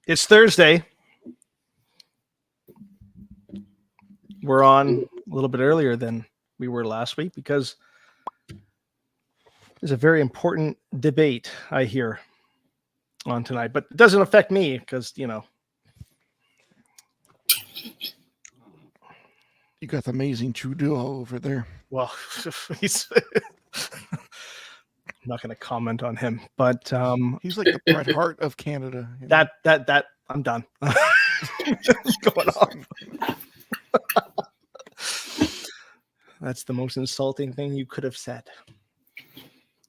It's Thursday. We're on a little bit earlier than we were last week because there's a very important debate I hear on tonight, but it doesn't affect me because, you got the amazing Trudeau over there. Well, he's I'm not going to comment on him, but he's like the Bret Hart of Canada. That I'm done. What's going on? That's the most insulting thing you could have said.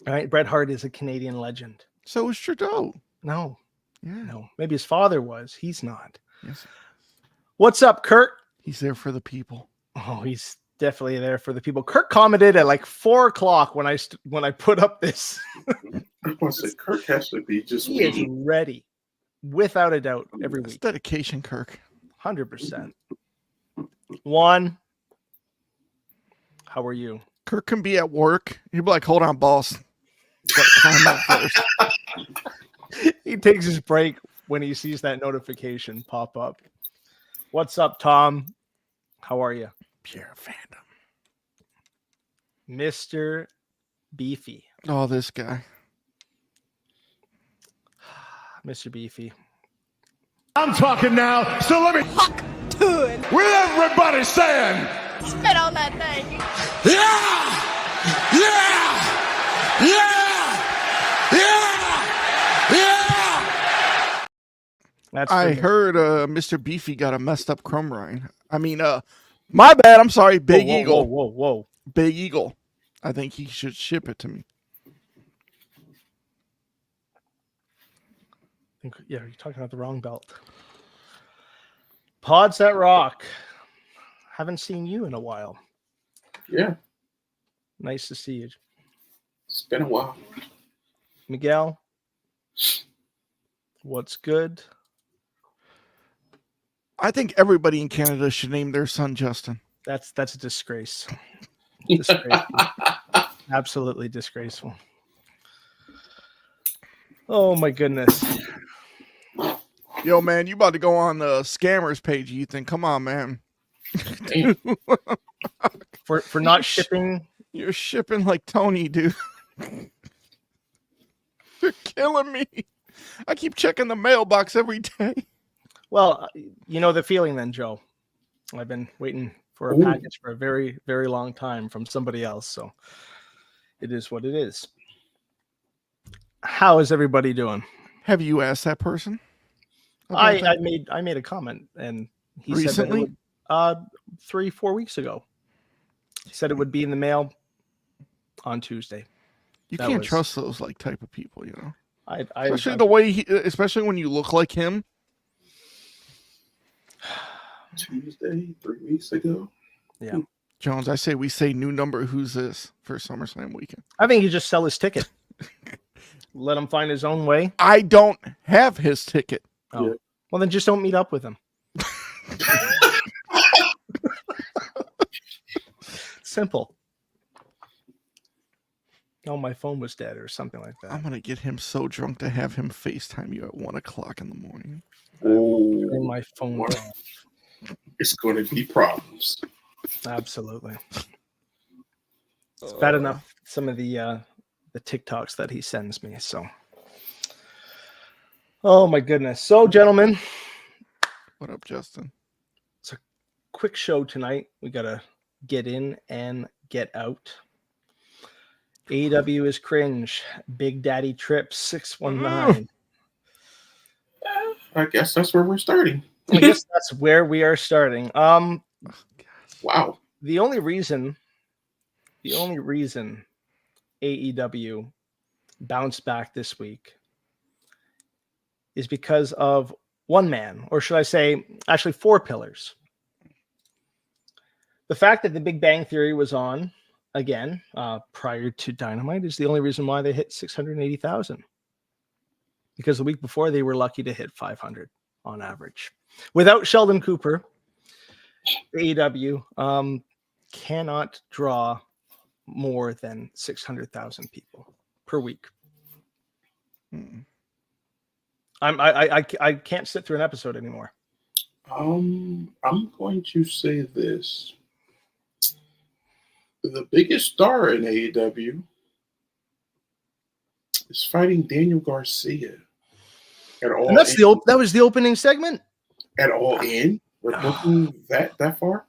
All right, Bret Hart is a Canadian legend. So is Trudeau. No. Yeah. No. Maybe his father was. He's not. Yes. What's up, Kurt? He's there for the people. Oh, he's definitely there for the people. Kurt commented at like 4:00 when I put up this. I want to say Kirk has to be just he is ready, without a doubt, every week. Dedication, Kirk. 100%. Juan, how are you? Kirk can be at work. He'll be like, "Hold on, boss. Gotta climb out first." He takes his break when he sees that notification pop up. What's up, Tom? How are you? Pure fandom. Mr. Beefy. Oh, this guy. Mr. Beefy. I'm talking now, so let me talk to it. With everybody saying, spit on that thing. Yeah! Yeah! Yeah! Yeah! I heard Mr. Beefy got a messed up crumb rind. I mean, my bad. I'm sorry. Big Eagle. Whoa. Big Eagle. I think he should ship it to me. Yeah, you're talking about the wrong belt. Pods that rock. Haven't seen you in a while. Yeah. Nice to see you. It's been a while. Miguel, what's good? I think everybody in Canada should name their son Justin. That's a disgrace. Disgraceful. Absolutely disgraceful. Oh my goodness. Yo, man, you about to go on the scammers page, Ethan. Come on, man. for not shipping. You're shipping like Tony, dude. You're killing me. I keep checking the mailbox every day. Well, you know the feeling then, Joe. I've been waiting for a package for a very, very long time from somebody else. So it is what it is. How is everybody doing? Have you asked that person? I made a comment, and he recently said that it would, 3-4 weeks ago. He said it would be in the mail on Tuesday. You can't trust those like type of people, you know. Especially the way especially when you look like him. Tuesday, 3 weeks ago. Yeah. Jones, I say we say new number. Who's this for SummerSlam weekend? I think you just sell his ticket. Let him find his own way. I don't have his ticket. Oh. Yeah. Well, then just don't meet up with him. Simple. Oh, my phone was dead or something like that. I'm going to get him so drunk to have him FaceTime you at 1:00 in the morning. Turn my phone off. It's going to be problems. Absolutely. It's bad enough some of the TikToks that he sends me. So, oh my goodness. So, gentlemen, what up, Justin? It's a quick show tonight. We gotta get in and get out. AEW is cringe. Big Daddy Trips 619. I guess that's where we're starting. I guess that's where we are starting. Wow. The only reason AEW bounced back this week is because of one man, or should I say, actually 4 pillars. The fact that the Big Bang Theory was on again prior to Dynamite is the only reason why they hit 680,000. Because the week before they were lucky to hit 500 on average. Without Sheldon Cooper, AEW cannot draw more than 600,000 people per week. I can't sit through an episode anymore. I'm going to say this. The biggest star in AEW is fighting Daniel Garcia. And that's that was the opening segment. At All In? We're booking that far?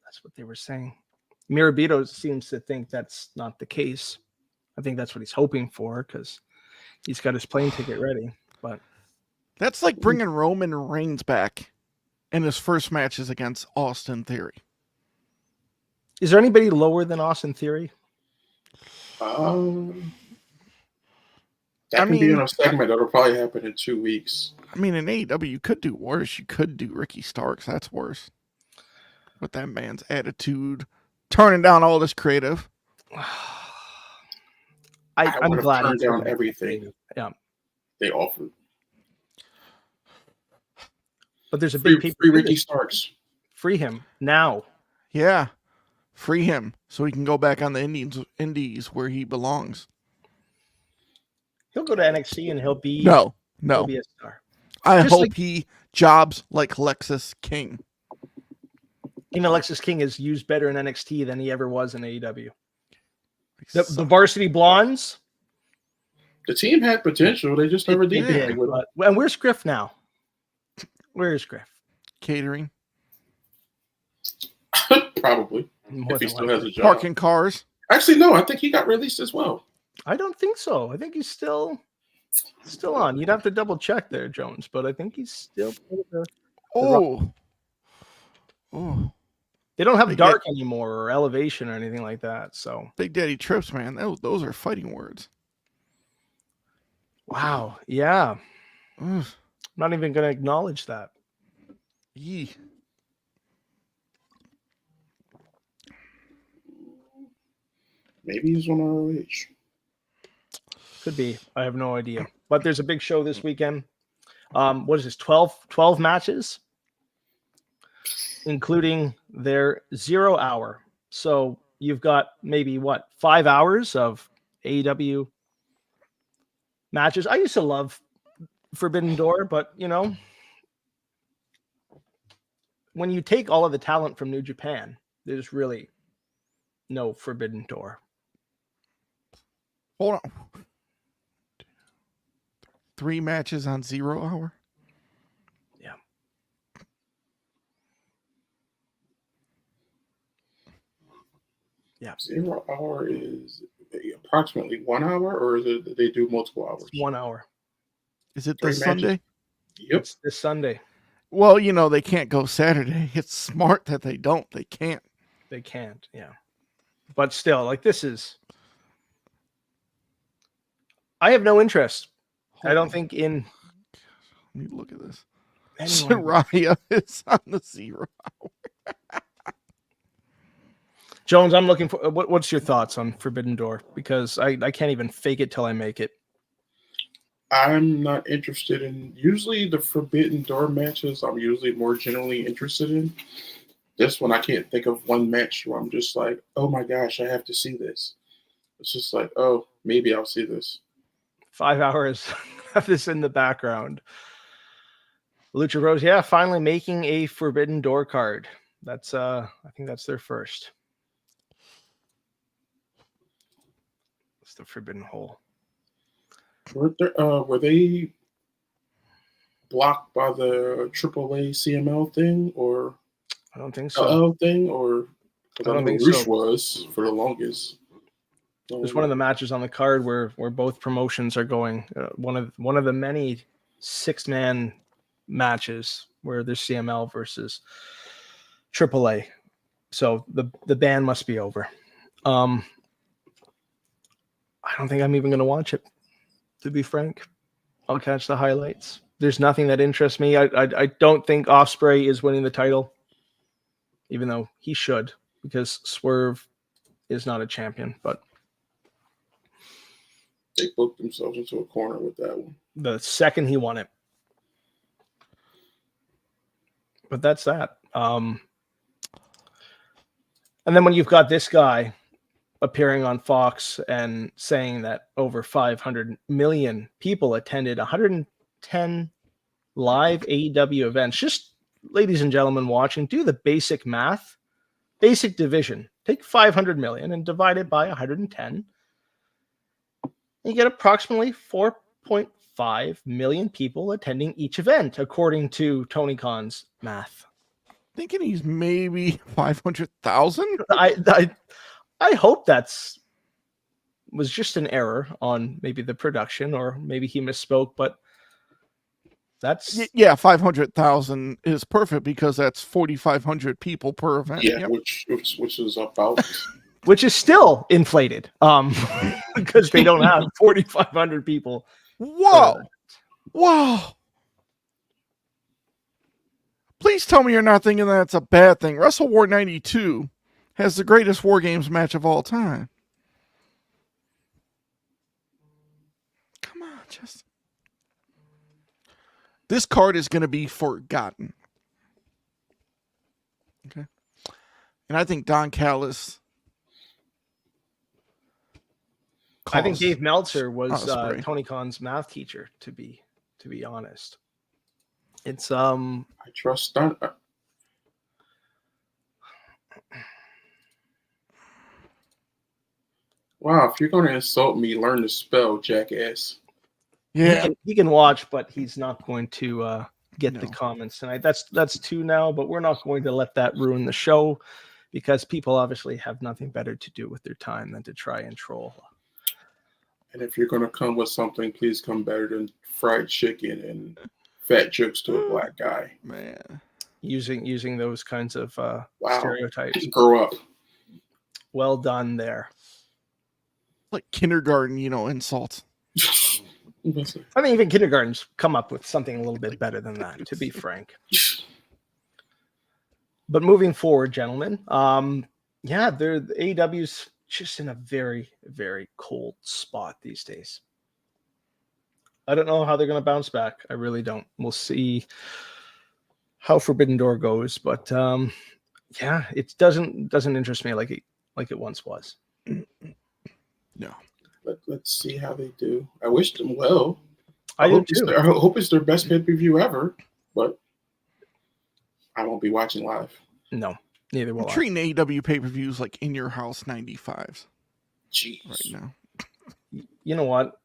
That's what they were saying. Mirabito seems to think that's not the case. I think that's what he's hoping for because he's got his plane ticket ready. But that's like bringing Roman Reigns back in his first matches against Austin Theory. Is there anybody lower than Austin Theory? That can be in a segment that'll probably happen in 2 weeks. I mean, in AEW, you could do worse. You could do Ricky Starks. That's worse. With that man's attitude, turning down all this creative. I'm glad turned down everything. Yeah, they offered. But there's a big free Ricky Starks. Free him now. Yeah, free him so he can go back on the indies where he belongs. He'll go to NXT and he'll be no. He'll be a star. I hope he jobs like Lexus King. Alexis King is used better in NXT than he ever was in AEW. The Varsity Blondes. The team had potential. They just never did anything with it. And where's Griff now? Where is Griff? Catering. Probably. If he still has a job. Parking cars. Actually, no. I think he got released as well. I don't think so. I think he's still on. You'd have to double check there, Jones, but I think he's still. Oh. They don't have Dark anymore or Elevation or anything like that. So Big Daddy Trips, man. Those are fighting words. Wow. Yeah. I'm not even going to acknowledge that. Yee. Maybe he's on ROH. Could be. I have no idea. But there's a big show this weekend. What is this? 12 matches, including their 0 hour. So you've got maybe 5 hours of AEW matches. I used to love Forbidden Door, but when you take all of the talent from New Japan, there's really no Forbidden Door. Hold on. 3 matches on 0 hour? Yeah. Yeah. 0 hour is approximately 1 hour, or is it they do multiple hours? 1 hour. Is it this Sunday? Yep. It's this Sunday. Well, they can't go Saturday. It's smart that they don't. They can't. They can't, yeah. But still, this is... I have no interest. I don't think in... Let me look at this. Soraya is on the 0 hour. Jones, I'm looking for... What's your thoughts on Forbidden Door? Because I can't even fake it till I make it. I'm not interested in... Usually the Forbidden Door matches, I'm usually more generally interested in. This one, I can't think of one match where I'm just like, oh my gosh, I have to see this. It's just like, oh, maybe I'll see this. 5 hours of this in the background. Lucha Bros, finally making a Forbidden Door card. That's I think that's their first. It's the Forbidden Hole. Were they blocked by the AAA CML thing, or I don't think so. Thing, or I don't think Roosh so. Was for the longest. There's one of the matches on the card where both promotions are going. One of the many 6-man matches where there's CML versus AAA. So the ban must be over. I don't think I'm even going to watch it, to be frank. I'll catch the highlights. There's nothing that interests me. I don't think Ospreay is winning the title, even though he should, because Swerve is not a champion, but they booked themselves into a corner with that one. The second he won it. But that's that. And then when you've got this guy appearing on Fox and saying that over 500 million people attended 100 110 live AEW events. Just ladies and gentlemen watching, do the basic math, basic division. Take 500 million and divide it by 110. You get approximately 4.5 million people attending each event, according to Tony Khan's math. Thinking he's maybe 500,000. I hope was just an error on maybe the production, or maybe he misspoke, but that's 500,000 is perfect because that's 4,500 people per event. Yeah, which is about which is still inflated because they don't have 4,500 people. Whoa. Please tell me you're not thinking that's a bad thing. Wrestle War 92 has the greatest War Games match of all time. Come on, just... This card is going to be forgotten. Okay. And I think Don Callis... I think Dave Meltzer was Tony Khan's math teacher, to be honest. It's I trust that. Wow, if you're going to insult me, learn to spell, jackass. Yeah, he can watch, but he's not going to get the comments tonight. That's 2 now, but we're not going to let that ruin the show, because people obviously have nothing better to do with their time than to try and troll. And if you're going to come with something, please come better than fried chicken and fat jokes to a black guy. Man, using those kinds of stereotypes. Grow up. Well done there. Like kindergarten, insults. I mean, even kindergartens come up with something a little bit better than that, to be frank. But moving forward, gentlemen, the AEW's just in a very, very cold spot these days. I don't know how they're going to bounce back. I really don't. We'll see how Forbidden Door goes, but it doesn't interest me like it once was. No. Let's see how they do. I wish them well. I do too. I hope it's their best pay-per-view ever, but I won't be watching live. No, neither will I. Treating AEW pay-per-views like in your house 95s. Jeez. Right now. You know what?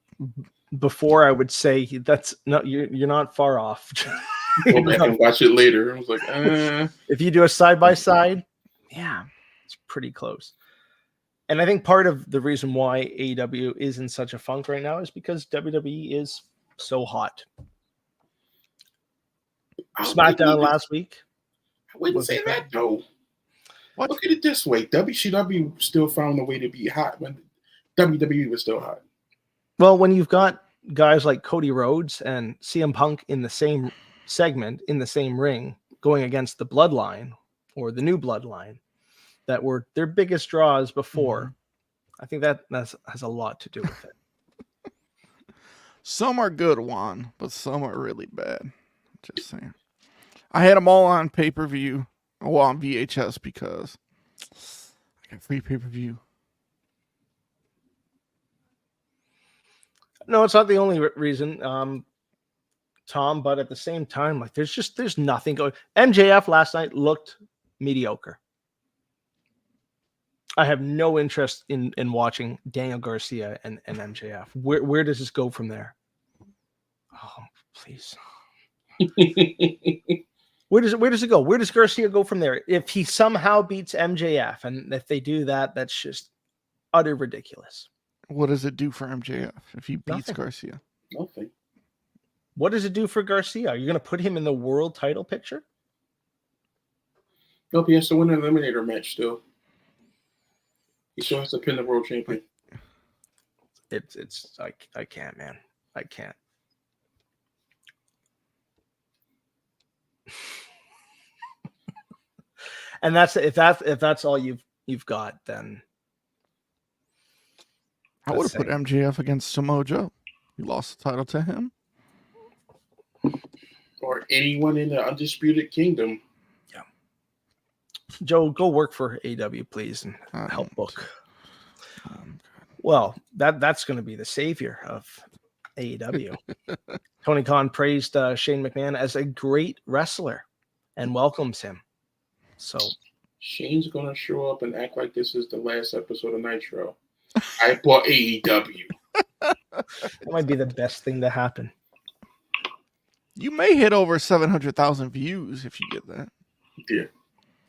Before I would say you're not far off. Go back and watch it later. I was like, If you do a side-by-side, it's pretty close. And I think part of the reason why AEW is in such a funk right now is because WWE is so hot. SmackDown last week. I wouldn't say that, though. Look at it this way. WCW still found a way to be hot when WWE was still hot. Well, when you've got guys like Cody Rhodes and CM Punk in the same segment, in the same ring, going against the Bloodline or the new Bloodline, that were their biggest draws before. Mm-hmm. I think that has a lot to do with it. Some are good, Juan, but some are really bad. Just saying. I had them all on pay-per-view, on VHS, because I got free pay-per-view. No, it's not the only reason, Tom, but at the same time, like there's nothing going. MJF last night looked mediocre. I have no interest in watching Daniel Garcia and MJF. Where does this go from there? Oh, please. Where does it go? Where does Garcia go from there? If he somehow beats MJF, and if they do that, that's just utter ridiculous. What does it do for MJF if he beats Nothing. Garcia? Nothing. What does it do for Garcia? Are you going to put him in the world title picture? Nope, he has to win an eliminator match still. He still has to pin the world champion. I can't, man. I can't. And if that's all you've got, then I would have put MJF against Samoa Joe. You lost the title to him. Or anyone in the Undisputed Kingdom. Yeah. Joe, go work for AW, please, and help book. Well, that's going to be the savior of AEW. Tony Khan praised Shane McMahon as a great wrestler and welcomes him. So Shane's gonna show up and act like this is the last episode of Nitro. I bought AEW. that might be the best thing to happen. You may hit over 700,000 views if you get that. Yeah.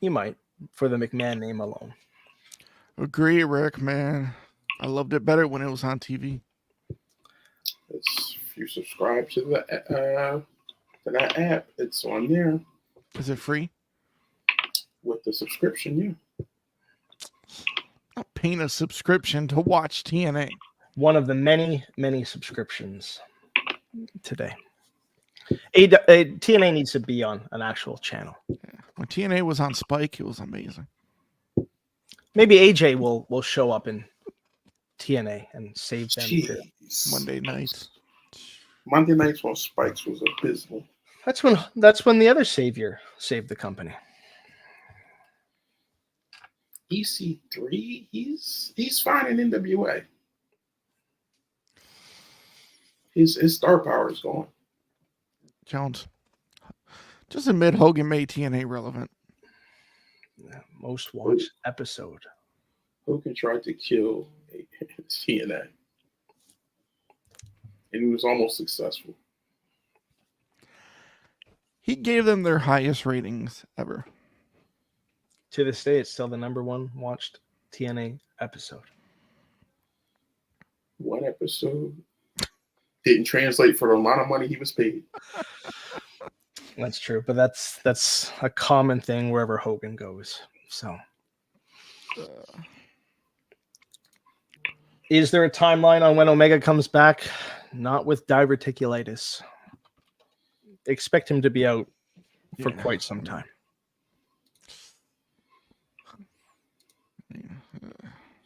You might, for the McMahon name alone. Agree, Rick, man. I loved it better when it was on TV. If you subscribe to that app, it's on there. Is it free? With the subscription, yeah. I'm paying a subscription to watch TNA. One of the many, many subscriptions today. TNA needs to be on an actual channel. Yeah. When TNA was on Spike, it was amazing. Maybe AJ will show up in TNA and save them. Jeez. Monday nights. Monday nights on Spikes was abysmal. That's when the other savior saved the company. EC3, he's fine in NWA. His star power is gone. Jones, just admit Hogan made TNA relevant. Most watched episode. Hogan tried to kill TNA. And he was almost successful. He gave them their highest ratings ever. To this day, it's still the number one watched TNA episode. One episode didn't translate for the amount of money he was paid. That's true, but that's a common thing wherever Hogan goes. So, is there a timeline on when Omega comes back? Not with diverticulitis. Expect him to be out for quite some time.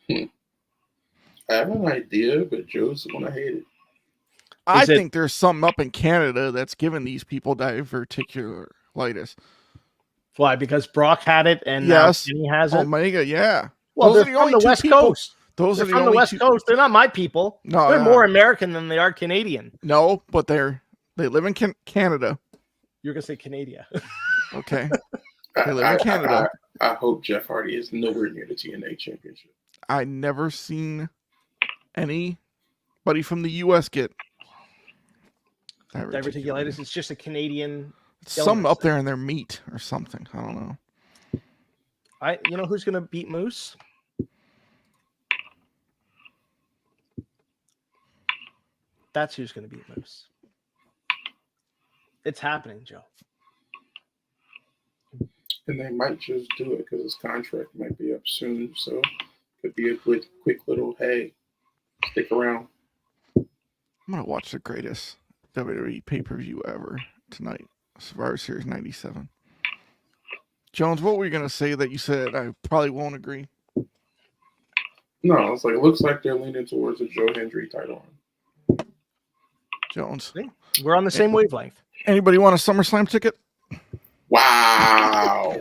I have an idea, but Joe's the one I hated. I think there's something up in Canada that's giving these people diverticulitis. Why? Because Brock had it and yes, now Kenny has it? Omega, yeah. Well, those they're from the West Coast. Those they're are the from only the West Coast. They're not my people. No, they're more American than they are Canadian. No, but they live in Canada. You're gonna say Canada. Okay. They live in Canada. I hope Jeff Hardy is nowhere near the TNA championship. I never seen anybody from the U.S. get diverticulitis. It's just a Canadian. Something up there in their meat or something. I don't know. You know who's gonna beat Moose? That's who's gonna beat Moose. It's happening, Joe. And they might just do it because his contract might be up soon. So it could be a quick little, hey, stick around. I'm going to watch the greatest WWE pay-per-view ever tonight. Survivor Series 97. Jones, what were you going to say that you said I probably won't agree? No, it's like, it looks like they're leaning towards a Joe Hendry title. Jones. We're on the same wavelength. Anybody want a SummerSlam ticket? Wow.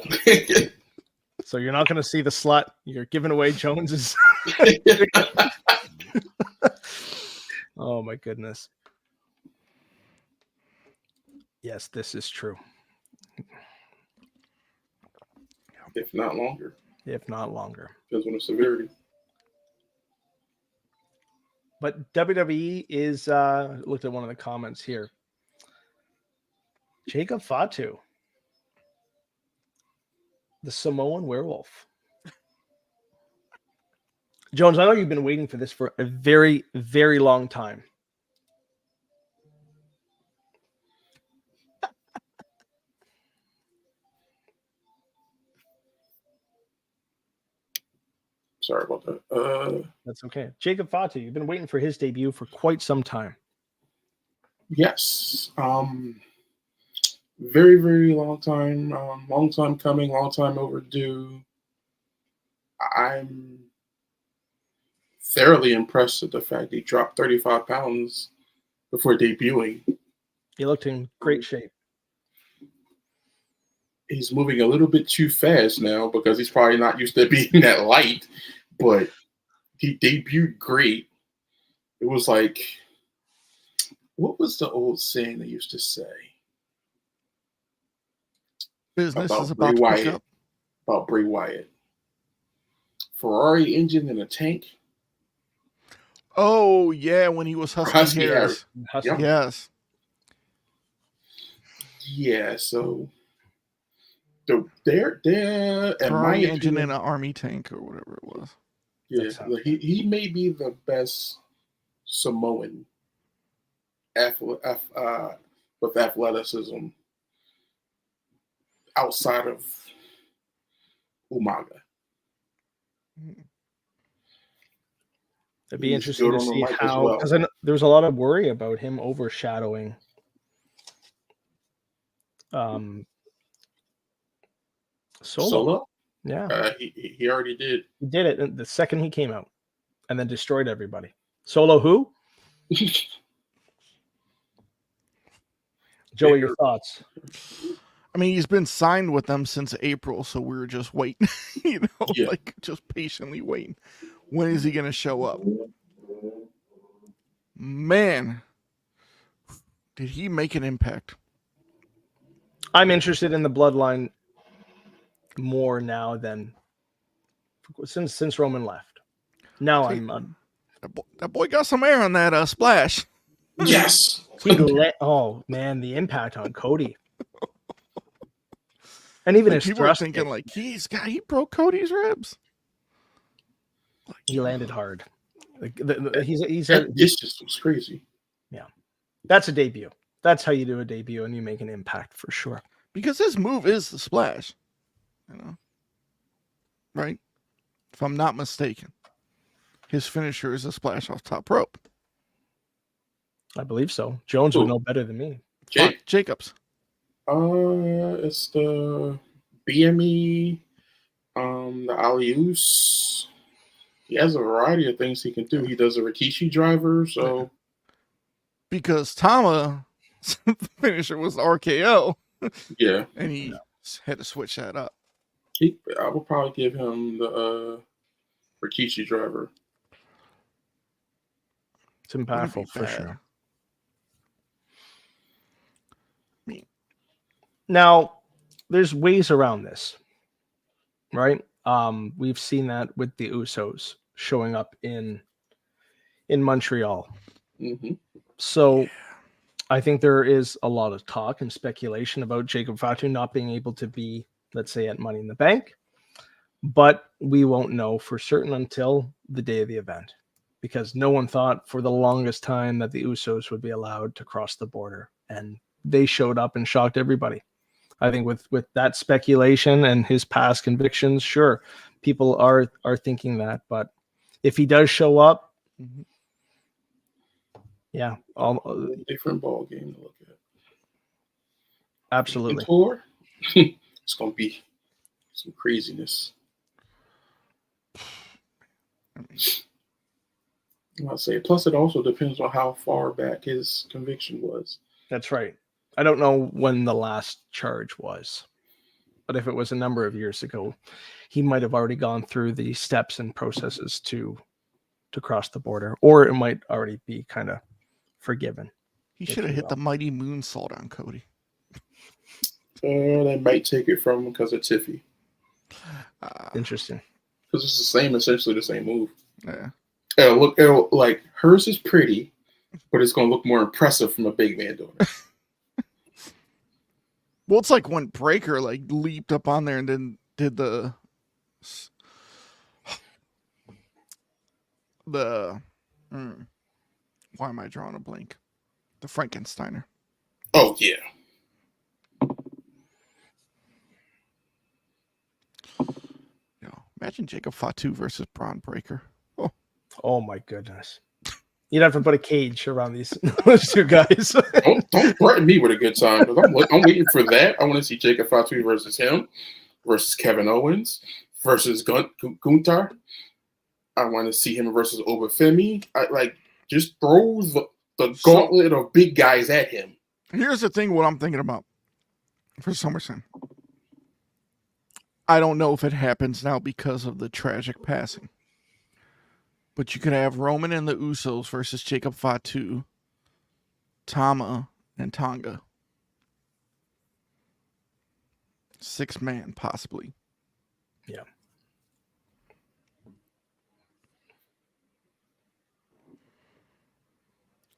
So you're not going to see the slut. You're giving away Jones's. Oh, my goodness. Yes, this is true. If not longer. If not longer. Depends on the severity. But WWE is, looked at one of the comments here. Jacob Fatu. The Samoan werewolf. Jones, I know you've been waiting for this for a very, very long time. Sorry about that. That's okay. Jacob Fatu, you've been waiting for his debut for quite some time. Yes. Very, very long time. Long time coming, long time overdue. I'm thoroughly impressed with the fact he dropped 35 pounds before debuting. He looked in great shape. He's moving a little bit too fast now because he's probably not used to being that light, but he debuted great. It was like What was the old saying they used to say Business about is Bray about to pick Wyatt? up. About Bray Wyatt. Ferrari engine in a tank. Oh, yeah, when he was Husky Harris. Husky. Yep. Yes. Yeah, so they're in my Ferrari engine opinion, in an army tank or whatever it was. yeah, That sounds he may be the best Samoan with athleticism outside of Umaga. It'd be He's interesting good to on the see mic as how, well. because there was a lot of worry about him overshadowing Solo. Yeah, He already did. he did it the second he came out, and then destroyed everybody. Solo who? Joey, your thoughts? I mean, he's been signed with them since April, so we were just waiting, Yeah. like just patiently waiting. When is he going to show up? Man, did he make an impact? I'm interested in the bloodline more now than since Roman left. Now I'm That boy got some air on that splash. Yes. oh man, the impact on Cody. And even Like, his people are thrust thinking kick, he broke Cody's ribs. he landed hard. Like, That distance was crazy. that's a debut. That's how you do a debut, and you make an impact for sure. Because his move is the splash. Right? If I'm not mistaken. His finisher is a splash off top rope. I believe so. Jones would know better than me. Jacobs. It's the BME, the Alius. He has a variety of things he can do. He does a Rikishi driver, so Because Tama's finisher was RKO, yeah, and he had to switch that up. I would probably give him the Rikishi driver. It's impactful for bad. sure. Now, there's ways around this, right? We've seen that with the Usos showing up in Montreal. Mm-hmm. So I think there is a lot of talk and speculation about Jacob Fatu not being able to be, let's say, at Money in the Bank, but we won't know for certain until the day of the event, because no one thought for the longest time that the Usos would be allowed to cross the border, and they showed up and shocked everybody. I think with that speculation and his past convictions, sure, people are thinking that, but if he does show up, yeah, Different ball game to look at. Absolutely. Tour, it's gonna be some craziness. I'll say. Plus, it also depends on how far back his conviction was. That's right. I don't know when the last charge was, but if it was a number of years ago, he might have already gone through the steps and processes to cross the border, or it might already be kind of forgiven. He should have hit the mighty moonsault on Cody. They might take it from him because of Tiffy. Interesting. Because it's essentially the same move. Yeah. It'll like hers is pretty, but it's gonna look more impressive from a big man doing it. Well, it's like when Breaker like leaped up on there and then did the why am I drawing a blank? The Frankensteiner. Oh yeah. Imagine Jacob Fatu versus Braun Breaker. Oh my goodness. You'd have to put a cage around those two guys. don't threaten me with a good time, because I'm waiting for that. I want to see Jacob Fatu versus him, versus Kevin Owens, versus Gunther. I want to see him versus Obafemi. Just throw the gauntlet of big guys at him. Here's the thing: what I'm thinking about for SummerSlam. I don't know if it happens now because of the tragic passing. But you could have Roman and the Usos versus Jacob Fatu Tama, and Tonga. 6-man, possibly. Yeah.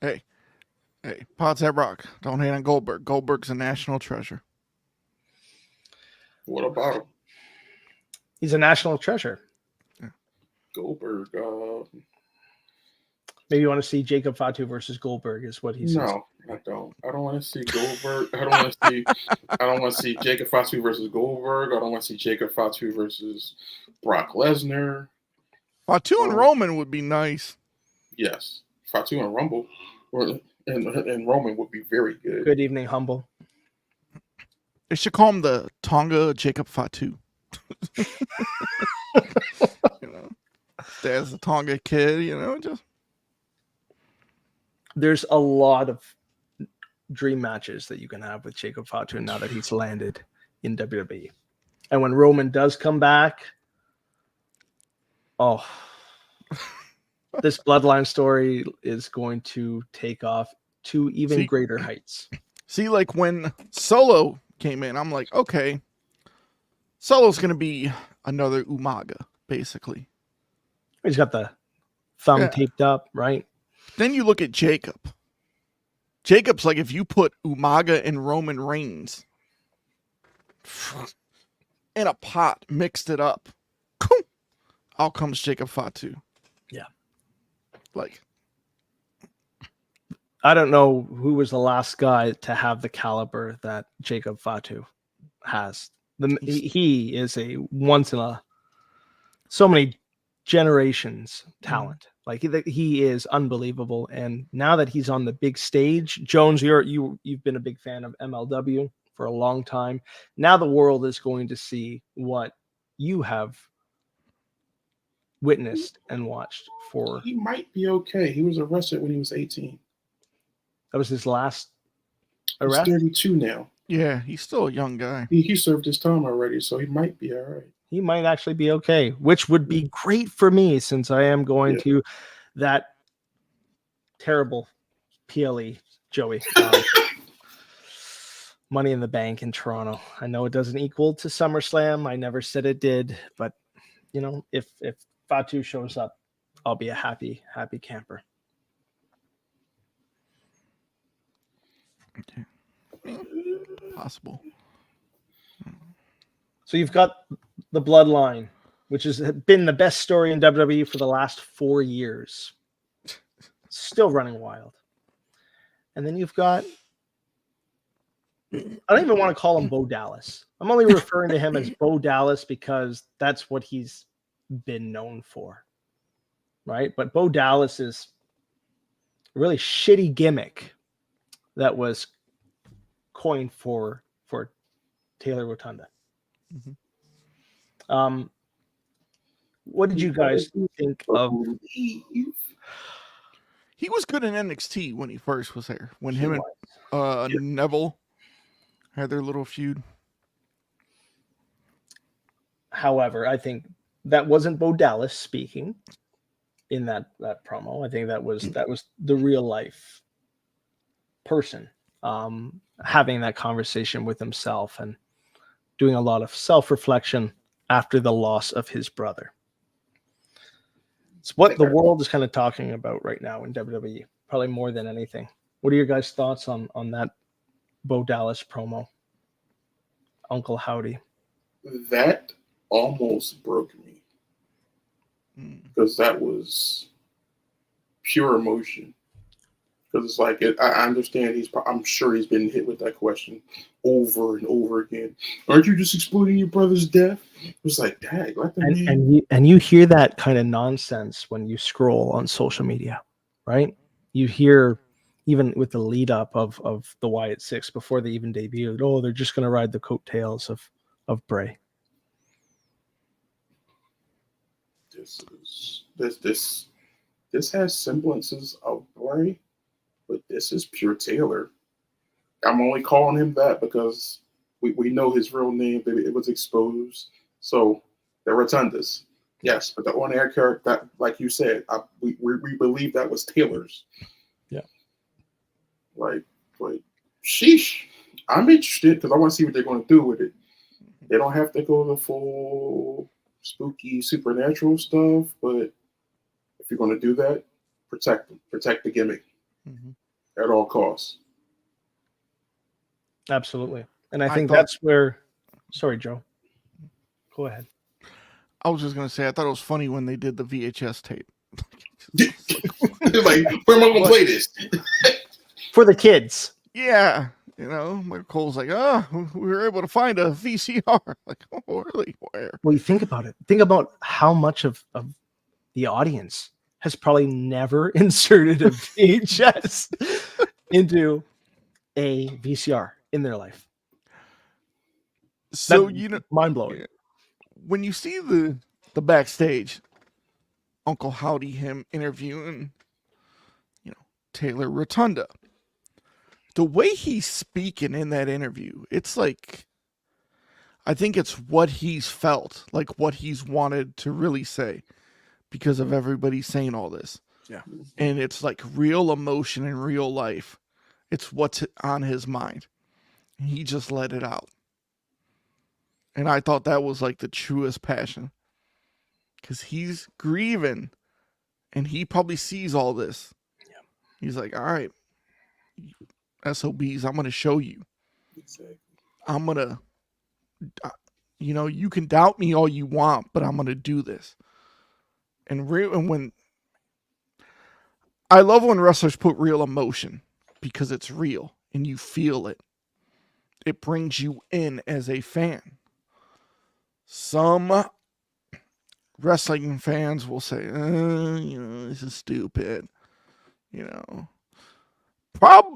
Hey, Pods that rock. Don't hate on Goldberg. Goldberg's a national treasure. What about him? He's a national treasure. Goldberg? Maybe you want to see Jacob Fatu versus Goldberg is what he says. No, I don't. I don't want to see Goldberg. I don't want to see Jacob Fatu versus Goldberg. I don't want to see Jacob Fatu versus Brock Lesnar. Fatu and Roman would be nice. Yes, Fatu and Rumble, and Roman would be very good. Good evening, Humble. They should call him the Tonga Jacob Fatu. You know, there's a Tonga kid. You know, just. There's a lot of dream matches that you can have with Jacob Fatu now that he's landed in WWE. And when Roman does come back, this bloodline story is going to take off to even greater heights. See, like when Solo came in, I'm like, okay, Solo's going to be another Umaga, basically. He's got the thumb taped up, right? Then you look at Jacob. Jacob's like if you put Umaga and Roman Reigns in a pot, mixed it up, out comes Jacob Fatu. Yeah. Like, I don't know who was the last guy to have the caliber that Jacob Fatu has. He is a once in a so many generations talent. Like he is unbelievable. And now that he's on the big stage, Jones, you've been a big fan of MLW for a long time. Now the world is going to see what you have witnessed and watched for. He might be okay. He was arrested when he was 18. That was his last arrest. He's 32 now. Yeah, he's still a young guy. He served his time already, so he might be all right. He might actually be okay, which would be great for me since I am going to that terrible PLE, Joey. Money in the Bank in Toronto. I know it doesn't equal to SummerSlam. I never said it did, but you know, if Fatu shows up, I'll be a happy camper. Okay. Possible. So you've got the Bloodline, which has been the best story in WWE for the last 4 years. Still running wild. And then you've got, I don't even want to call him Bo Dallas. I'm only referring to him as Bo Dallas because that's what he's been known for. Right? But Bo Dallas is a really shitty gimmick that was coined for Taylor Rotunda. Mm-hmm. What did you guys think of? He was good in NXT when he first was there. When him and Neville had their little feud. However, I think that wasn't Bo Dallas speaking in that promo. I think that was the real life person having that conversation with himself and doing a lot of self-reflection after the loss of his brother. It's what the world is kind of talking about right now in WWE, probably more than anything. What are your guys' thoughts on that Bo Dallas promo? Uncle Howdy. That almost broke me because that was pure emotion. Because it's like, I understand I'm sure he's been hit with that question over and over again. Aren't you just explaining your brother's death? It was like, dang, let them and you hear that kind of nonsense when you scroll on social media, right? You hear, even with the lead up of the Wyatt Six before they even debuted, oh, they're just going to ride the coattails of Bray. This has semblances of Bray, but this is pure Taylor. I'm only calling him that because we know his real name. It was exposed. So the Rotundas, yes, but the on-air character, that, like you said, we believe that was Taylor's. Yeah. Like, sheesh. I'm interested because I want to see what they're going to do with it. They don't have to go the full spooky supernatural stuff, but if you're going to do that, protect them. Protect the gimmick at all costs. Absolutely. And I I think thought- that's where. Sorry, Joe. Go ahead. I was just gonna say I thought it was funny when they did the VHS tape. Like, where am I going to play this? For the kids. Yeah, you know, Michael Cole's like, oh, we were able to find a VCR. Like, oh, really? Where? Well, you think about it. Think about how much of the audience has probably never inserted a VHS into a VCR in their life. So That- you know, mind blowing. yeah. When you see the backstage, Uncle Howdy him interviewing, you know, Taylor Rotunda. The way he's speaking in that interview, it's like, I think it's what he's felt, like what he's wanted to really say because of everybody saying all this. Yeah. And it's like real emotion in real life. It's what's on his mind. And he just let it out. And I thought that was like the truest passion. Because he's grieving. And he probably sees all this. Yeah. He's like, all right, SOBs, I'm going to show you. Exactly. I'm going to, you know, you can doubt me all you want, but I'm going to do this. And when, I love when wrestlers put real emotion because it's real and you feel it. It brings you in as a fan. Some wrestling fans will say, you know, this is stupid. You know,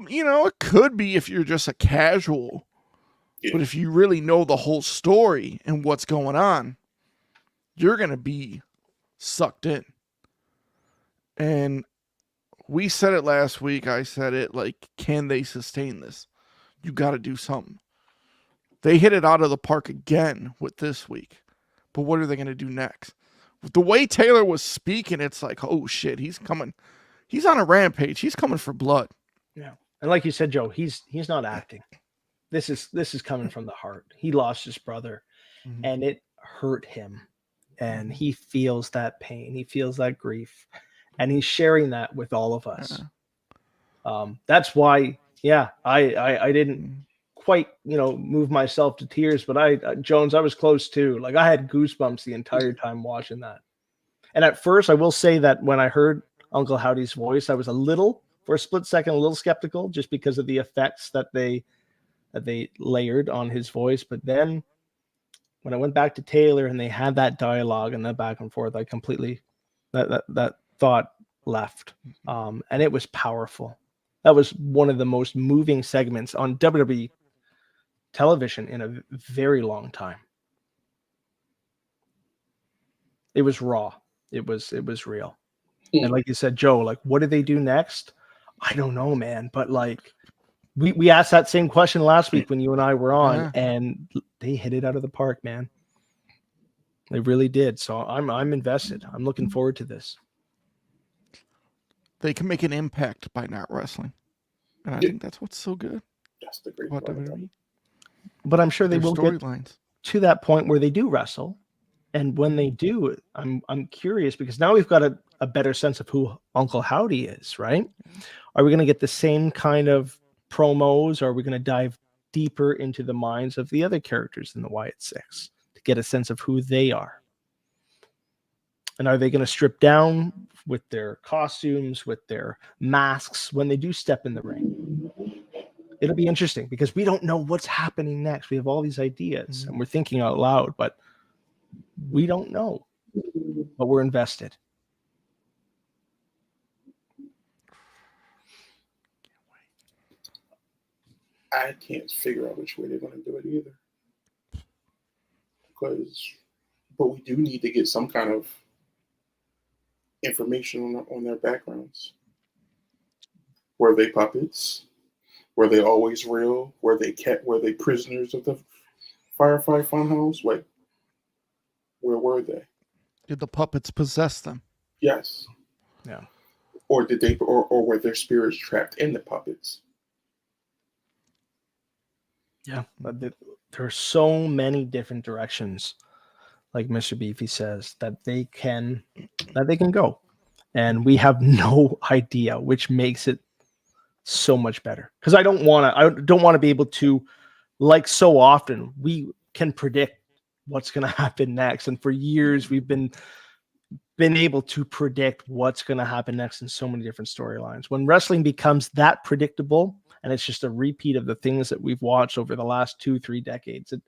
you know, it could be if you're just a casual, but if you really know the whole story and what's going on, you're going to be sucked in. And we said it last week. I said it like, can they sustain this? You got to do something. They hit it out of the park again with this week. But what are they going to do next? The way Taylor was speaking, it's like, oh shit, he's coming. He's on a rampage. He's coming for blood. Yeah. And like you said, Joe, he's not acting. This is coming from the heart. He lost his brother and it hurt him. And he feels that pain. He feels that grief. And he's sharing that with all of us. That's why, yeah, I didn't quite, you know, move myself to tears, but Jones, I was close too. Like I had goosebumps the entire time watching that. And at first, I will say that when I heard Uncle Howdy's voice, I was for a split second, a little skeptical just because of the effects that they layered on his voice. But then when I went back to Taylor and they had that dialogue and that back and forth, I completely, that thought left. And it was powerful. That was one of the most moving segments on WWE television in a very long time. It was raw. It was real. And like you said, Joe, like, what did they do next? I don't know, man. But like, we asked that same question last week when you and I were on, and they hit it out of the park, man. They really did. So I'm invested. I'm looking forward to this. They can make an impact by not wrestling, and I think that's what's so good. That's the great about part. WWE. But I'm sure they Their will get storylines to that point where they do wrestle. And when they do, I'm curious because now we've got a better sense of who Uncle Howdy is, right? Are we going to get the same kind of promos? Or are we going to dive deeper into the minds of the other characters in the Wyatt Six to get a sense of who they are? And are they going to strip down with their costumes, with their masks when they do step in the ring? It'll be interesting because we don't know what's happening next. We have all these ideas and we're thinking out loud, but we don't know, but we're invested. I can't figure out which way they're going to do it either. But we do need to get some kind of information on their backgrounds. Were they puppets? Were they always real? Were they prisoners of the Firefly Funhouse? Wait, where were they? Did the puppets possess them? Yes. Yeah. Or did they? Or were their spirits trapped in the puppets? Yeah, but there are so many different directions, like Mr. Beefy says, that they can go, and we have no idea, which makes it so much better. Because I don't want to be able to, like so often, we can predict what's going to happen next, and for years we've been able to predict what's going to happen next in so many different storylines. When wrestling becomes that predictable and it's just a repeat of the things that we've watched over the last 2-3 decades, it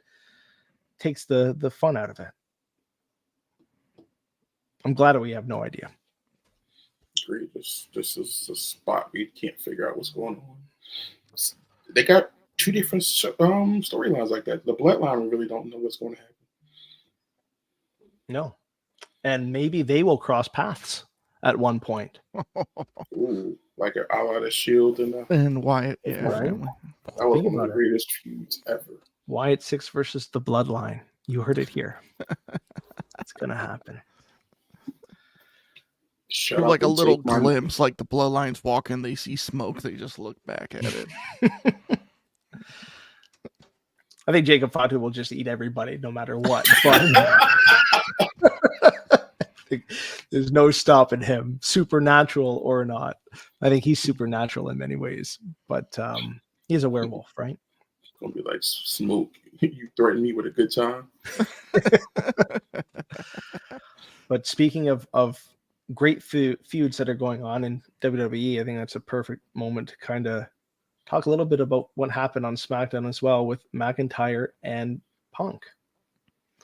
takes the fun out of it. I'm glad that we have no idea. Agree. This is a spot we can't figure out what's going on. They got two different storylines like that. The bloodline, we really don't know what's going to happen. No. And maybe they will cross paths at one point. Ooh, like an All Out of Shield and Wyatt, yeah, Right. family. That was Think one of about the it. greatest feuds ever. Wyatt 6 versus the Bloodline. You heard it here. That's gonna happen. Shut Give up like a and little take my- glimpse, like the bloodlines walk in, they see smoke, they just look back at it. I think Jacob Fatu will just eat everybody no matter what. But there's no stopping him, supernatural or not. I think he's supernatural in many ways, but he's a werewolf, right? It's gonna be like smoke. You threaten me with a good time. But speaking of great feuds that are going on in WWE, I think that's a perfect moment to kind of talk a little bit about what happened on SmackDown as well with McIntyre and Punk.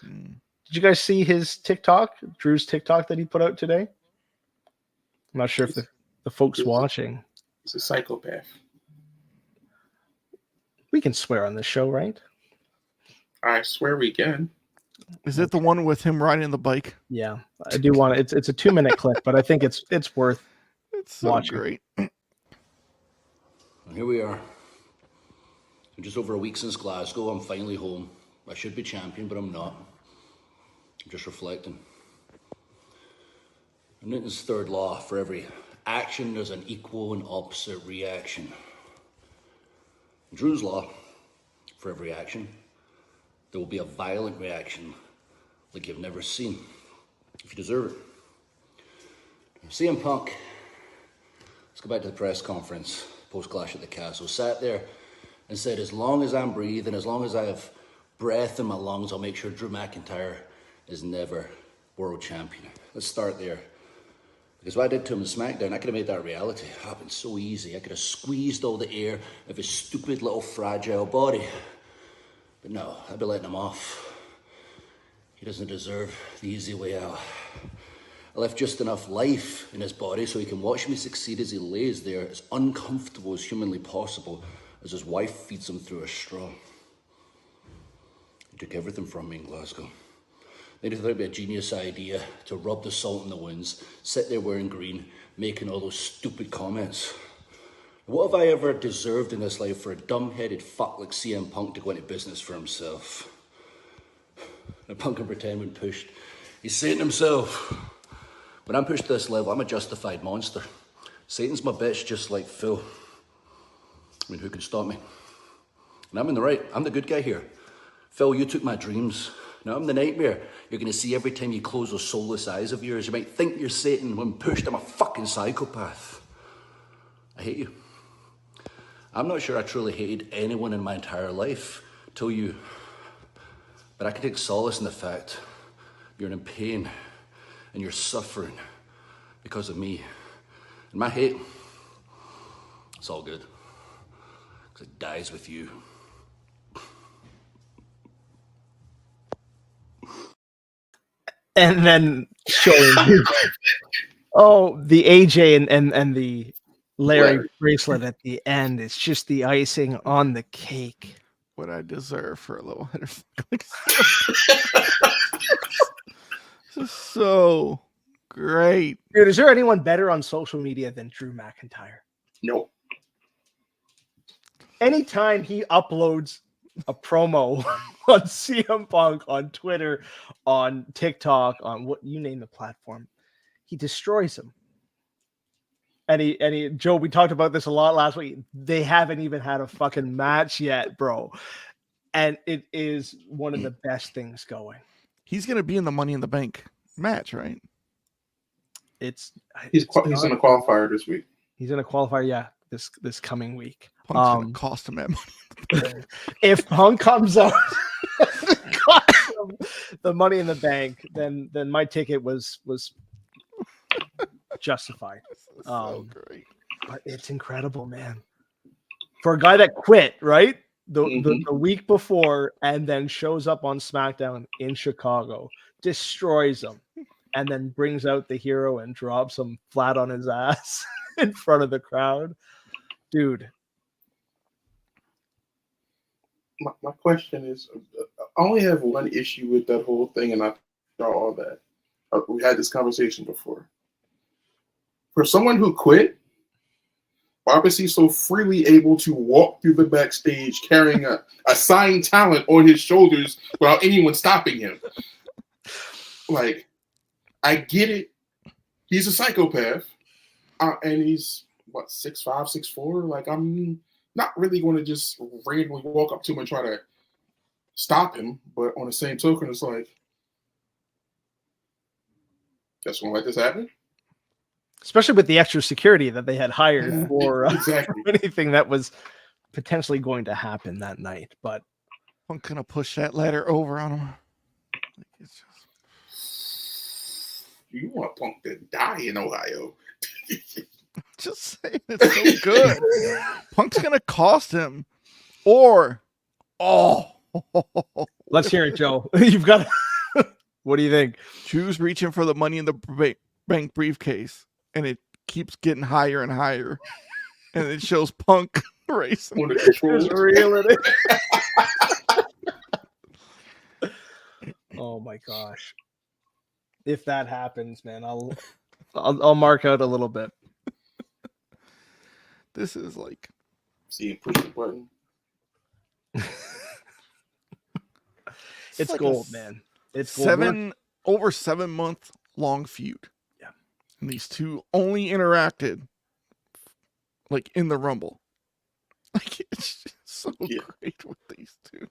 Mm. Did you guys see his TikTok, Drew's TikTok that he put out today? I'm not sure if the folks watching. He's a psychopath. We can swear on this show, right? I swear we can. Is it the one with him riding the bike? Yeah, I do want it. It's a 2-minute clip, but I think it's worth. It's so watching. great. Here we are. Just over a week since Glasgow, I'm finally home. I should be champion, but I'm not. I'm just reflecting. Newton's third law: for every action, there's an equal and opposite reaction. Drew's law: for every action, there will be a violent reaction like you've never seen, if you deserve it. CM Punk, let's go back to the press conference post-Clash at the Castle, sat there and said, as long as I'm breathing, as long as I have breath in my lungs, I'll make sure Drew McIntyre is never world champion. Let's start there. Because what I did to him in SmackDown, I could have made that reality. It happened so easy. I could have squeezed all the air of his stupid little fragile body. But no, I'd be letting him off. He doesn't deserve the easy way out. I left just enough life in his body so he can watch me succeed as he lays there, as uncomfortable as humanly possible, as his wife feeds him through a straw. He took everything from me in Glasgow. Then he thought it'd be a genius idea to rub the salt in the wounds, sit there wearing green, making all those stupid comments. What have I ever deserved in this life for a dumb-headed fuck like CM Punk to go into business for himself? And Punk can pretend when pushed. He's saying to himself, when I'm pushed to this level, I'm a justified monster. Satan's my bitch just like Phil. I mean, who can stop me? And I'm in the right. I'm the good guy here. Phil, you took my dreams. Now I'm the nightmare you're going to see every time you close those soulless eyes of yours. You might think you're Satan. When pushed, I'm a fucking psychopath. I hate you. I'm not sure I truly hated anyone in my entire life till you. But I can take solace in the fact you're in pain and you're suffering because of me. And my hate, it's all good. Because it dies with you. And then showing the AJ and the Larry bracelet at the end. It's just the icing on the cake. What I deserve for a little This is so great. Dude, is there anyone better on social media than Drew McIntyre? Nope. Anytime he uploads a promo on CM Punk, on Twitter, on TikTok, on what you name the platform, he destroys him. And he, Joe, we talked about this a lot last week. They haven't even had a fucking match yet, bro. And it is one of the best things going. He's going to be in the Money in the Bank match, right? He's He's in a qualifier this week. He's in a qualifier, yeah, this coming week. Punk's going to cost him that money. If Punk comes out cost him the Money in the Bank, then my ticket was justified. So great. But it's incredible, man. For a guy that quit, right? The week before and then shows up on SmackDown in Chicago, destroys him, and then brings out the hero and drops him flat on his ass in front of the crowd. Dude. My question is, I only have one issue with that whole thing, and I saw all that. We had this conversation before. For someone who quit, why was he so freely able to walk through the backstage carrying a signed talent on his shoulders without anyone stopping him? Like, I get it. He's a psychopath. And he's, 6'5", 6'4"? Like, I'm not really going to just randomly walk up to him and try to stop him. But on the same token, it's like, just want to let this happen? Especially with the extra security that they had hired for exactly. anything that was potentially going to happen that night. But I'm going to push that ladder over on him. It's just... You want Punk to die in Ohio. Just saying, it's so good. Punk's going to cost him. Or, let's hear it, Joe. You've got what do you think? Drew's reaching for the Money in the Bank briefcase. And it keeps getting higher and higher. And it shows Punk racing. Oh my gosh. If that happens, man, I'll mark out a little bit. This is like see him push the button. It's like gold, man. It's gold. Over 7 month long feud. And these two only interacted like in the Rumble. Like it's just so great with these two.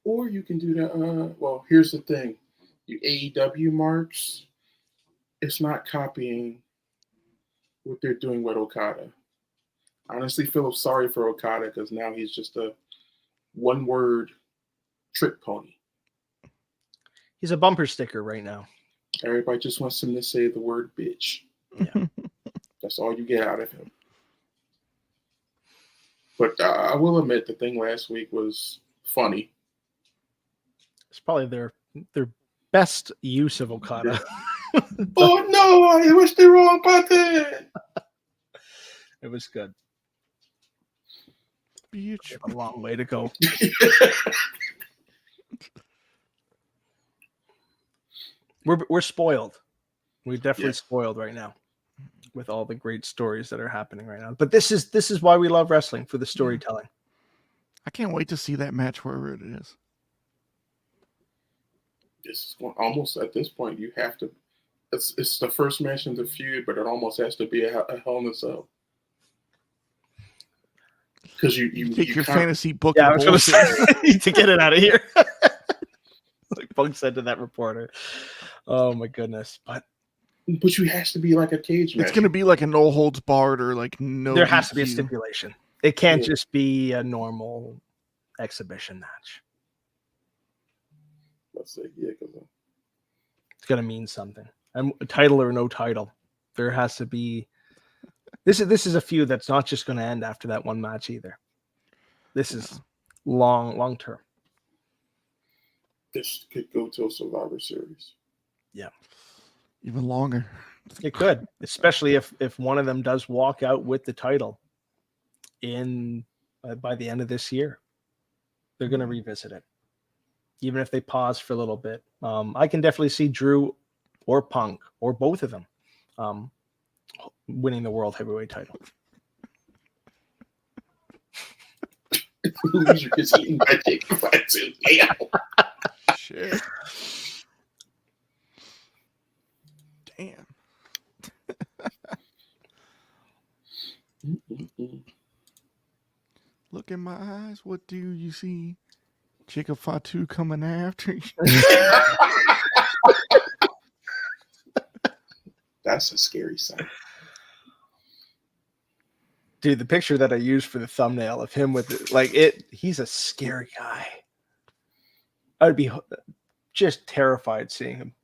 Or you can do that. Well, here's the thing: you AEW marks. It's not copying what they're doing with Okada. I honestly feel sorry for Okada because now he's just a one-word trick pony. He's a bumper sticker right now. Everybody just wants him to say the word bitch. Yeah. That's all you get out of him. But I will admit the thing last week was funny. It's probably their best use of Okada. Oh no, I was the wrong button. It was good. Bitch. A long way to go. We're spoiled. We're definitely spoiled right now with all the great stories that are happening right now. But this is why we love wrestling, for the storytelling. I can't wait to see that match wherever it is. This is almost at this point you have to. It's the first match in the feud, but it almost has to be a Hell in a Cell. Because you take your fantasy book. Yeah, I was going to say to get it out of here. Like Punk said to that reporter. Oh my goodness! But you has to be like a cage match. It's going to be like a no holds barred or like no. There has to be a stipulation. It can't just be a normal exhibition match. Let's say because it's going to mean something. And title or no title, there has to be. This is a feud that's not just going to end after that one match either. This is long term. This could go to a Survivor Series. Yeah. Even longer. It could, especially if one of them does walk out with the title in by the end of this year. They're going to revisit it. Even if they pause for a little bit. I can definitely see Drew or Punk or both of them winning the World Heavyweight title. Loser gets eaten by Jake Fatu. Shit. Damn. Look in my eyes. What do you see? Jacob Fatu coming after you. That's a scary sight. Dude, the picture that I used for the thumbnail of him with he's a scary guy. I would be just terrified seeing him.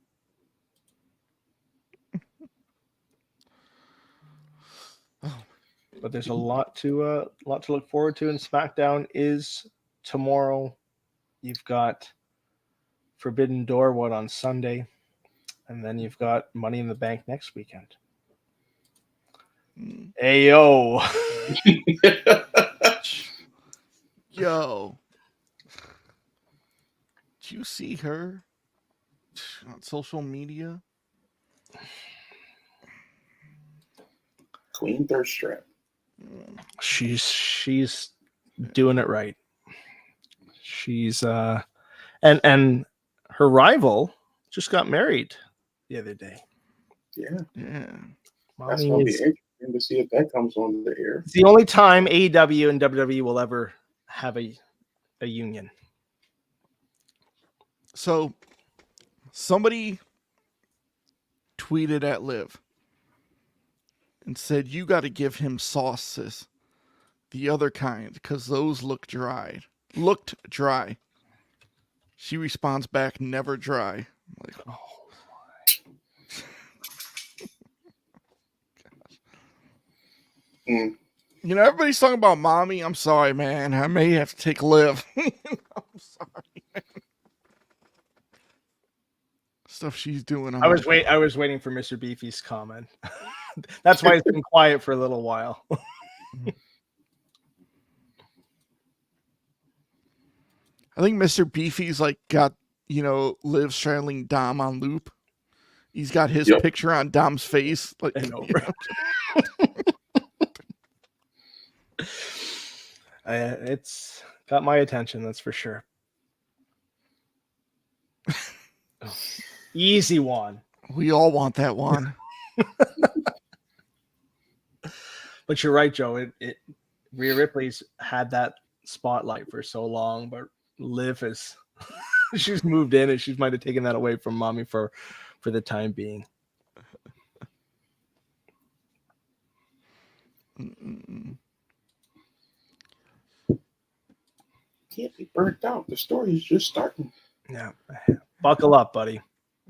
But there's a lot to look forward to, and SmackDown is tomorrow. You've got Forbidden Door on Sunday, and then you've got Money in the Bank next weekend. Ayo. Yo. Did you see her on social media? Queen Thirst Trap. She's doing it right. She's and her rival just got married the other day. Yeah. That's Mommy going to be interesting to see if that comes on the air. It's the only time AEW and WWE will ever have a union. So somebody tweeted at Liv and said, you got to give him sauces, the other kind, because those looked dry. She responds back, never dry. I'm like, oh. Mm. You know, everybody's talking about mommy. I'm sorry, man. I may have to take Liv. I'm sorry, man. Stuff she's doing. I was waiting for Mr. Beefy's comment. That's why it's been quiet for a little while. I think Mr. Beefy's got, Liv straddling Dom on loop. He's got his picture on Dom's face. I know. It's got my attention, that's for sure. Easy one. We all want that one. But you're right, Joe. Rhea Ripley's had that spotlight for so long, but Liv is she's moved in and she might have taken that away from mommy for the time being. Can't be burnt out. The story is just starting. Yeah. Buckle up, buddy.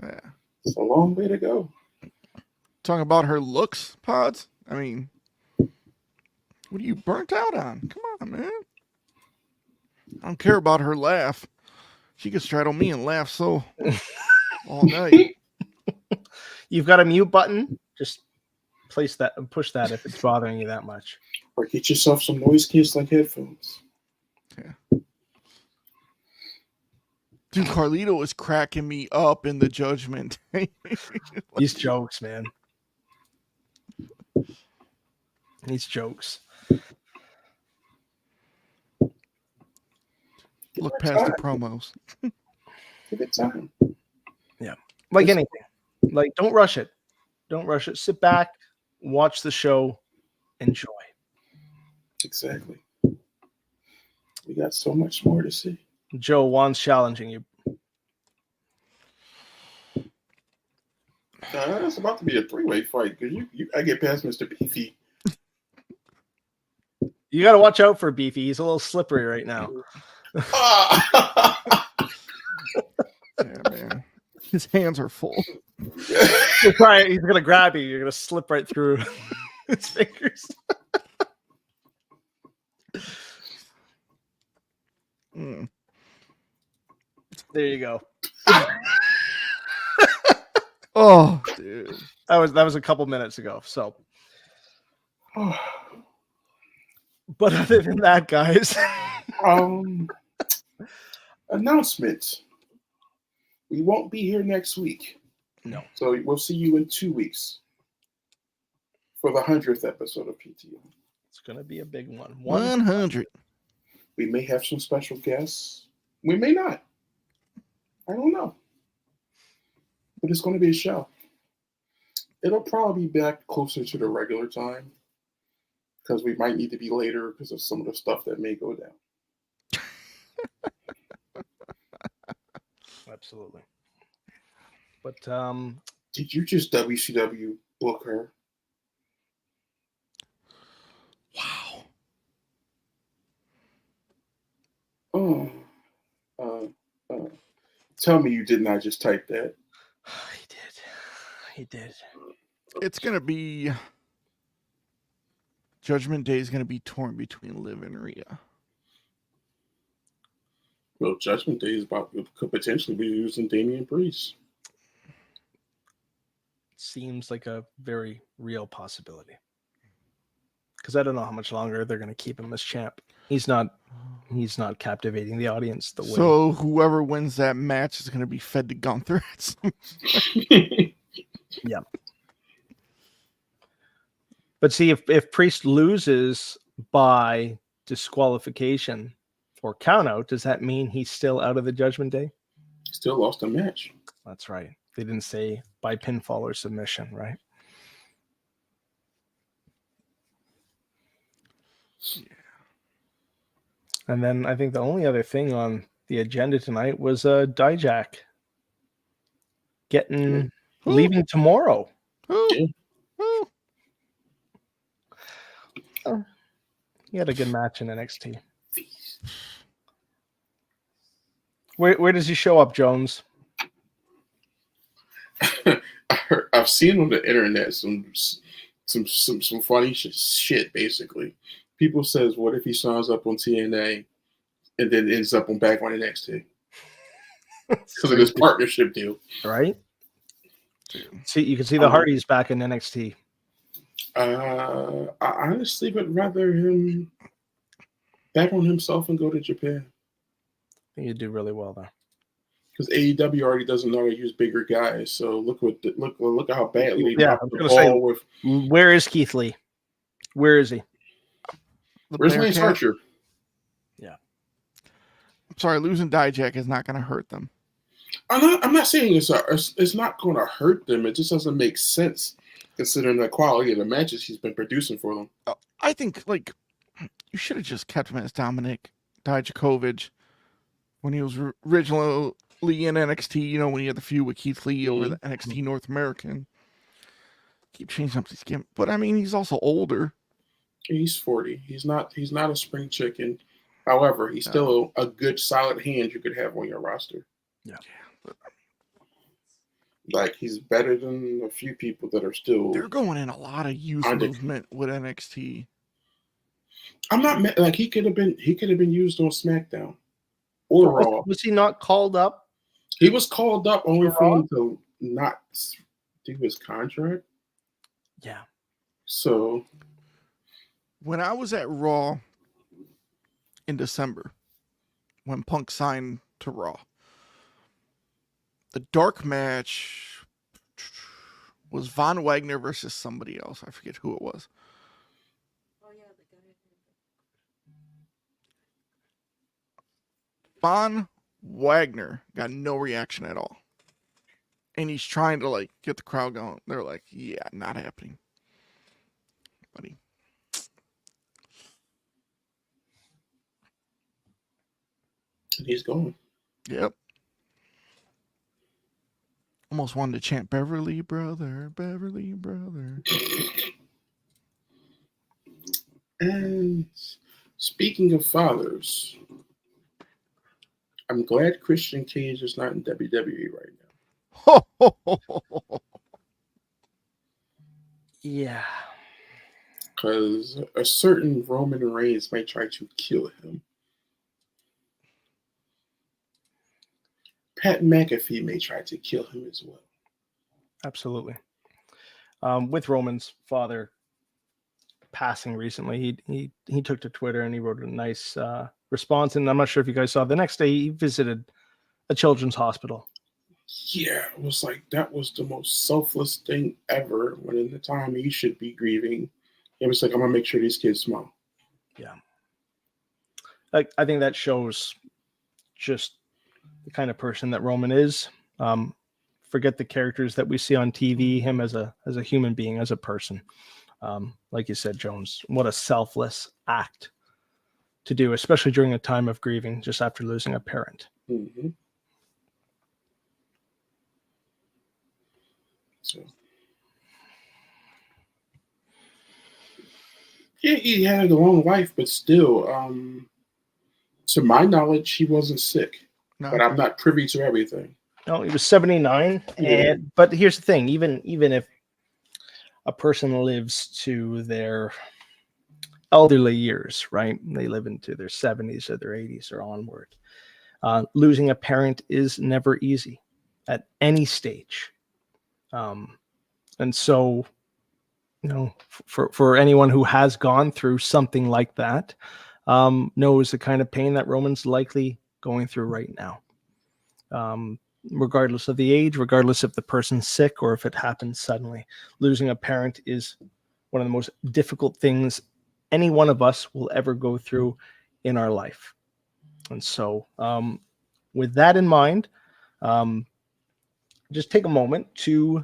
Yeah. It's a long way to go. Talking about her looks, Pods. I mean, what are you burnt out on? Come on, man. I don't care about her laugh. She could straddle me and laugh so all night. You've got a mute button. Just push that if it's bothering you that much. Or get yourself some noise canceling headphones. Yeah. Dude, Carlito was cracking me up in the Judgment. These jokes, man. These jokes. Look past the promos. Give it time. Yeah. Like anything. Like, don't rush it. Don't rush it. Sit back, watch the show, enjoy. Exactly. We got so much more to see. Joe, Juan's challenging you. It's about to be a three-way fight because I get past Mr. Beefy. You got to watch out for Beefy. He's a little slippery right now. Yeah, man. His hands are full. He's going to grab you. You're going to slip right through his fingers. There you go. Oh, dude. That was a couple minutes ago. So, but other than that, guys, announcements. We won't be here next week. No. So we'll see you in 2 weeks for the 100th episode of PTM. It's going to be a big one. 100. We may have some special guests. We may not. I don't know. But it's going to be a show. It'll probably be back closer to the regular time. because we might need to be later because of some of the stuff that may go down. Absolutely. But Did you just WCW book her? Wow. Oh, tell me you did not just type that. he did. It's going to be... Judgment Day is going to be torn between Liv and Rhea. Well, Judgment Day is could potentially be using Damian Priest. Seems like a very real possibility. Because I don't know how much longer they're going to keep him as champ. He's not captivating the audience the way. So whoever wins that match is going to be fed to Gunther. Yeah. But see, if Priest loses by disqualification or countout, does that mean he's still out of the Judgment Day? Still lost a match. That's right. They didn't say by pinfall or submission, right? Yeah. And then I think the only other thing on the agenda tonight was Dijak leaving tomorrow. Who? Oh, he had a good match in NXT. Where does he show up, Jones? I've seen on the internet some funny shit. Basically, people says, "What if he signs up on TNA and then ends up back on NXT because of this partnership deal?" Right. See, you can see the Hardys back in NXT. I honestly would rather him bet on himself and go to Japan. I think he'd do really well there. Because AEW already doesn't know how to use bigger guys. So look at how badly they dropped the I was gonna ball with. Where is Keith Lee? Where is he? Where's Lance Archer? Yeah. I'm sorry, losing Dijak is not going to hurt them. I'm not saying it's not going to hurt them. It just doesn't make sense considering the quality of the matches he's been producing for them. I think you should have just kept him as Dominic Dijakovic when he was originally in NXT. When he had the feud with Keith Lee over the NXT North American. Keep changing up these games, but I mean he's also older. He's 40. He's not a spring chicken. However, he's still a good solid hand you could have on your roster. Yeah. Like he's better than a few people that are still. They're going in a lot of youth movement with NXT. I'm not like he could have been used on SmackDown or Raw. Was he not called up? He was called up only for him to not do his contract. Yeah. So when I was at Raw in December, when Punk signed to Raw, the dark match was Von Wagner versus somebody else. I forget who it was. Von Wagner got no reaction at all. And he's trying to get the crowd going. They're like, yeah, not happening. Buddy. He's going. Yep. Almost wanted to chant Beverly Brother, Beverly Brother. And speaking of fathers, I'm glad Christian Cage is not in WWE right now. Yeah. Because a certain Roman Reigns may try to kill him. Pat McAfee may try to kill him as well. Absolutely. With Roman's father passing recently, he took to Twitter and he wrote a nice response. And I'm not sure if you guys saw, the next day he visited a children's hospital. Yeah, it was like that was the most selfless thing ever. When in the time he should be grieving, it was like, I'm gonna make sure these kids smile. Yeah, I think that shows just the kind of person that Roman is. Forget the characters that we see on TV. Him as a human being, as a person. Like you said, Jones, what a selfless act to do, especially during a time of grieving just after losing a parent. Mm-hmm. So, yeah, he had a long life, but still, to my knowledge, he wasn't sick. No. But I'm not privy to everything. No, he was 79. Yeah. But here's the thing, even if a person lives to their elderly years, right? They live into their 70s or their 80s or onward. Losing a parent is never easy at any stage. And so, for anyone who has gone through something like that, knows the kind of pain that Roman's likely going through right now. Regardless of the age, regardless if the person's sick or if it happens suddenly, losing a parent is one of the most difficult things any one of us will ever go through in our life. And so, with that in mind, just take a moment to,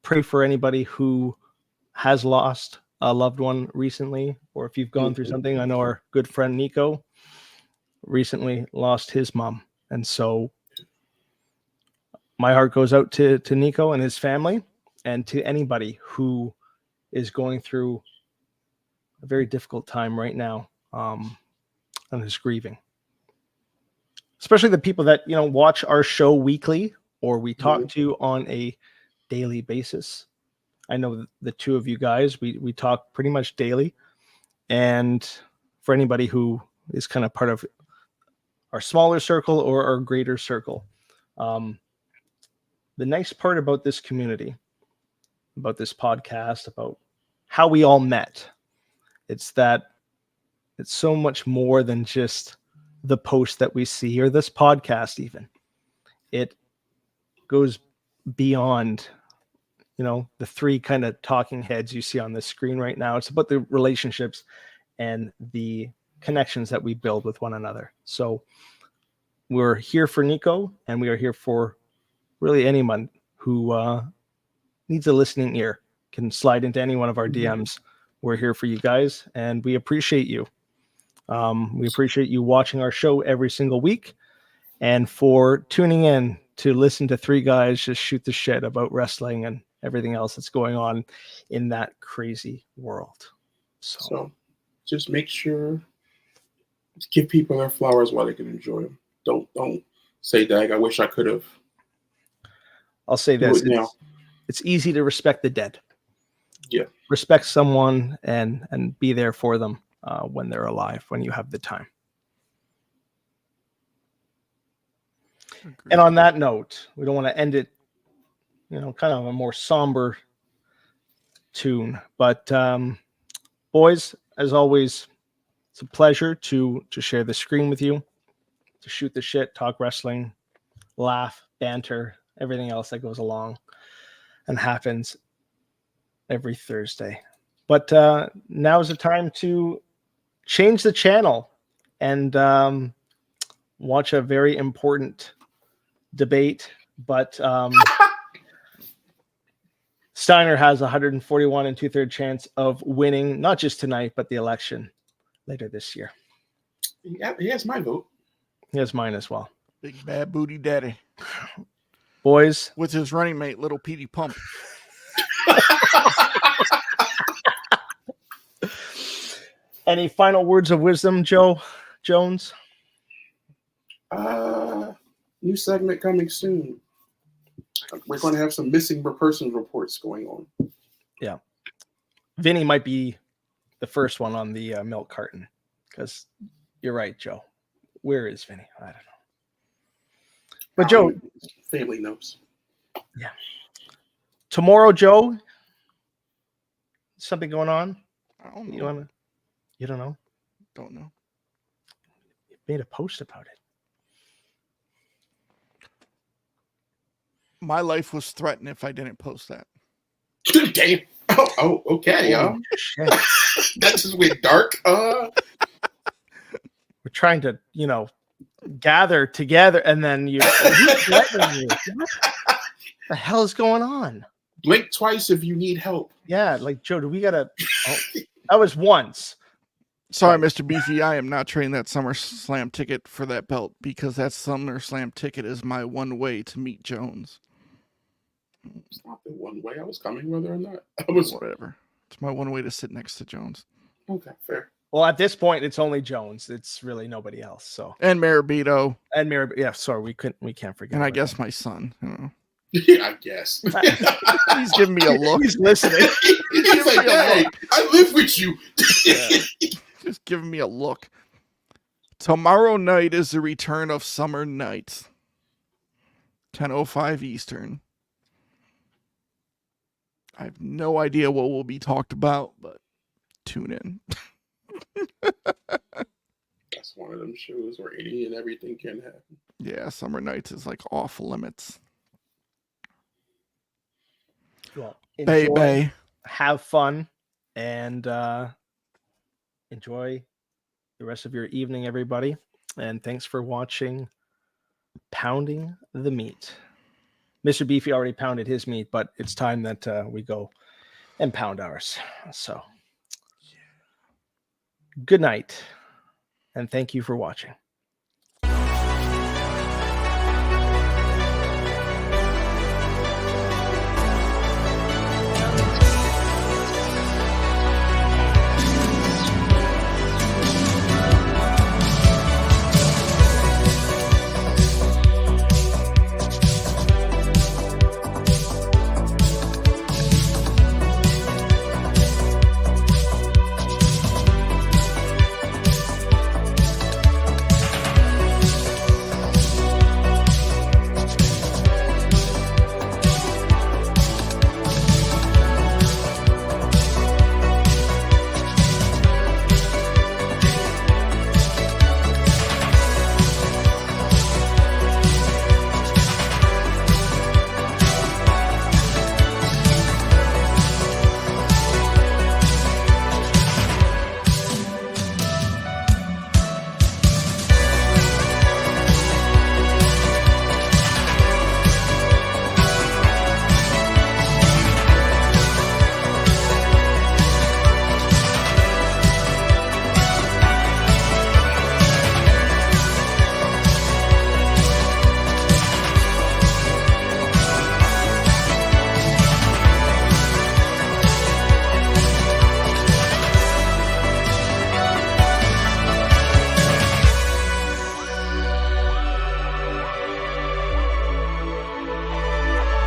pray for anybody who has lost a loved one recently, or if you've gone through something. I know our good friend Nico recently lost his mom. And so my heart goes out to Nico and his family, and to anybody who is going through a very difficult time right now, and is grieving. Especially the people that, watch our show weekly or we talk to on a daily basis. I know the two of you guys, we talk pretty much daily. And for anybody who is kind of part of our smaller circle or our greater circle, the nice part about this community, about this podcast, about how we all met, it's that it's so much more than just the post that we see or this podcast even. It goes beyond, the three kind of talking heads you see on the screen right now. It's about the relationships and the connections that we build with one another. So we're here for Nico, and we are here for really anyone who needs a listening ear. Can slide into any one of our DMs. We're here for you guys, and we appreciate you. We appreciate you watching our show every single week, and for tuning in to listen to three guys just shoot the shit about wrestling and everything else that's going on in that crazy world. So just make sure to give people their flowers while they can enjoy them. Don't say, "Dag, I wish I could have." I'll say this: it's easy to respect the dead. Yeah, respect someone and be there for them when they're alive, when you have the time. Agreed. And on that note, we don't want to end it, kind of a more somber tune. But boys, as always, it's a pleasure to share the screen with you, to shoot the shit, talk wrestling, laugh, banter, everything else that goes along and happens every Thursday. But now is the time to change the channel and watch a very important debate. But Steiner has 141 and 2/3 chance of winning, not just tonight, but the election later this year. Yeah, he has my vote. He has mine as well. Big bad booty daddy. Boys. With his running mate, little Petey Pump. Any final words of wisdom, Joe Jones? New segment coming soon. We're going to have some missing persons reports going on. Yeah. Vinny might be the first one on the milk carton, because you're right, Joe. Where is Vinny? I don't know. But Joe, family knows. Yeah. Tomorrow, Joe, something going on? I don't know. You don't know? Don't know. You made a post about it. My life was threatened if I didn't post that. Damn. Oh, okay. That just went dark. We're trying to, gather together, and then you. The hell is going on? Blink twice if you need help. Yeah, like Joe, do we gotta? Oh, that was once. Sorry, Right. Mr. Beefy, I am not trading that SummerSlam ticket for that belt because that SummerSlam ticket is my one way to meet Jones. It's not the one way I was coming, whether or not I was. Whatever. It's my one way to sit next to Jones. Okay, fair. Well, at this point, it's only Jones. It's really nobody else. So And Marabito. and yeah, sorry, we can't forget. And I about guess that. my son. You know. Yeah, I guess. He's giving me a look. He's listening. He's like, hey, I live with you. Yeah. Just giving me a look. Tomorrow night is the return of Summer Night. 10:05 Eastern. I have no idea what will be talked about, but tune in. That's one of them shows where any and everything can happen. Yeah, Summer Nights is like off limits. Well, Bay enjoy, Bay. have fun, and enjoy the rest of your evening, everybody. And thanks for watching Pounding the Meat. Mr. Beefy already pounded his meat, but it's time that we go and pound ours. So, good night, and thank you for watching.